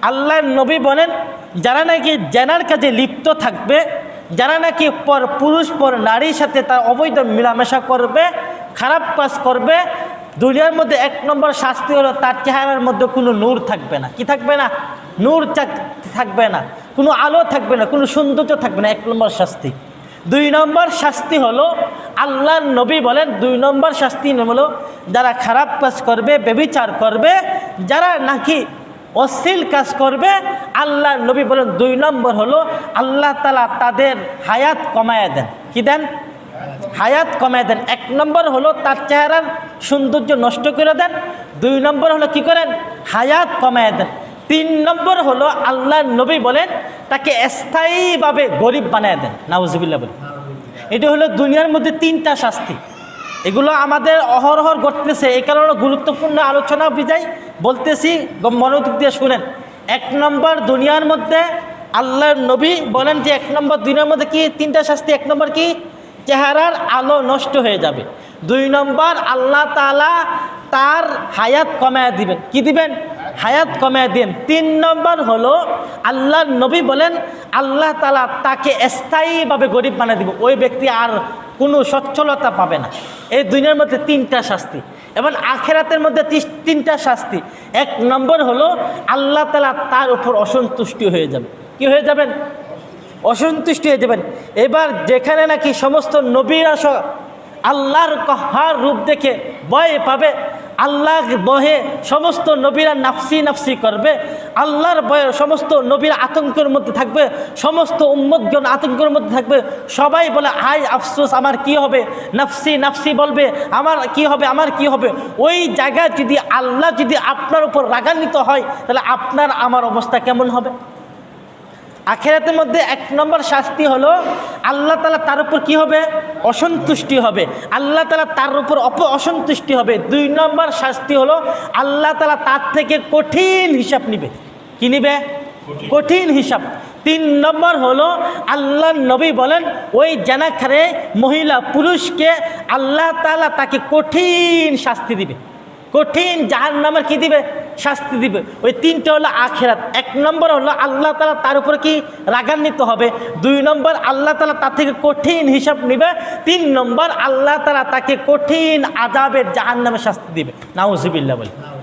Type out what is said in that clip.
আল্লাহর নবী বলেন, যারা নাকি জেনার কাজে লিপ্ত থাকবে, যারা নাকি পুরুষ পর নারীর সাথে তার অবৈধ মেলামেশা করবে, খারাপ কাজ করবে, দুনিয়ার মধ্যে 1 নম্বর শাস্তি হলো তার চেহারার মধ্যে কোনো নূর থাকবে না। কি থাকবে না? নূর থাকবে না, কোনো আলো থাকবে না, কোনো সৌন্দর্য থাকবে না। 1 নম্বর শাস্তি। 2 নম্বর শাস্তি হলো, আল্লাহর নবী বলেন 2 নম্বর শাস্তি হলো যারা খারাপ কাজ করবে, ব্যভিচার করবে, যারা নাকি অশ্লীল কাজ করবে, আল্লাহর নবী বলেন 2 নম্বর হলো আল্লাহ তাআলা তাদের হায়াত কমায় দেন। কি দেন? হায়াত কমায় দেন। 1 নম্বর হলো তার চেহারার সৌন্দর্য নষ্ট করে দেন। 2 নম্বর হলো কি করেন? হায়াত কমায় দেন। 3 নম্বর হলো আল্লাহর নবী বলেন তাকে স্থায়ীভাবে গরিব বানায় দেন। নাউজুবিল্লাহ বলেন। এটা হলো দুনিয়ার মধ্যে 3টা শাস্তি। এগুলো আমাদের অহরহ ঘটতেছে, এই কারণে গুরুত্বপূর্ণ আলোচনা বিজায় বলতেছি, মনোযোগ দিয়ে শুনেন। 1 নম্বর দুনিয়ার মধ্যে আল্লাহর নবী বলেন যে 1 নম্বর দুনিয়ার মধ্যে কি 3টা শাস্তি। 1 নম্বর কি? চেহারার আলো নষ্ট হয়ে যাবে। 2 নম্বর আল্লাহ তাআলা তার হায়াত কমায় দিবেন। কি দিবেন? হায়াত কমায় দেন। 3 নম্বর হলো আল্লাহর নবী বলেন আল্লাহ তাআলা তাকে স্থায়ীভাবে গরিব বানিয়ে দিব। ওই ব্যক্তি আর কোনো সচ্ছলতা পাবে না। এই দুনিয়ার মধ্যে 3টা শাস্তি। এবং আখিরাতের মধ্যে 3টা শাস্তি। 1 নম্বর হলো আল্লাহ তাআলা তার উপর অসন্তুষ্ট হয়ে যাবে। কি হয়ে যাবেন? অসন্তুষ্ট হয়ে যাবেন। এবার যেখানে নাকি সমস্ত নবীরা আল্লাহর কহার রূপ দেখে ভয় পাবে, আল্লাহ বহে সমস্ত নবীরা নাফসি নাফসি করবে, আল্লাহর ভয়ে সমস্ত নবীরা আতঙ্কের মধ্যে থাকবে, সমস্ত উম্মতগণ আতঙ্কের মধ্যে থাকবে। সবাই বলে আয় আফসোস, আমার কি হবে? নাফসি নাফসি বলবে, আমার কি হবে, আমার কি হবে? ওই জায়গায় যদি আল্লাহ যদি আপনার উপর রাগান্বিত হয়, তাহলে আপনার আমার অবস্থা কেমন হবে? আখিরাতের মধ্যে 1 নম্বর শাস্তি হলো আল্লাহ তাআলা তার উপর কি হবে? অসন্তুষ্টি হবে। আল্লাহ তাআলা তার উপর অসন্তুষ্টি হবে। 2 নম্বর শাস্তি হলো আল্লাহ তাআলা তার থেকে কঠিন হিসাব নিবে। কি নিবে? কঠিন হিসাব। 3 নম্বর হলো আল্লাহর নবী বলেন ওই জানাখারে মহিলা পুরুষকে আল্লাহ তাআলা তাকে কঠিন শাস্তি দিবে, কঠিন জাহান্নামের কি দিবে? শাস্তি দিবে। ওই 3টা হলো আখিরাত। 1 নম্বর হলো আল্লাহ তাআলা তার উপর কি রাগান্বিত হবে। 2 নম্বর আল্লাহ তাআলা তার থেকে কঠিন হিসাব নেবে। 3 নম্বর আল্লাহ তাআলা তাকে কঠিন আযাবের জাহান্নামের শাস্তি দিবে। নাউজুবিল্লাহ বলে।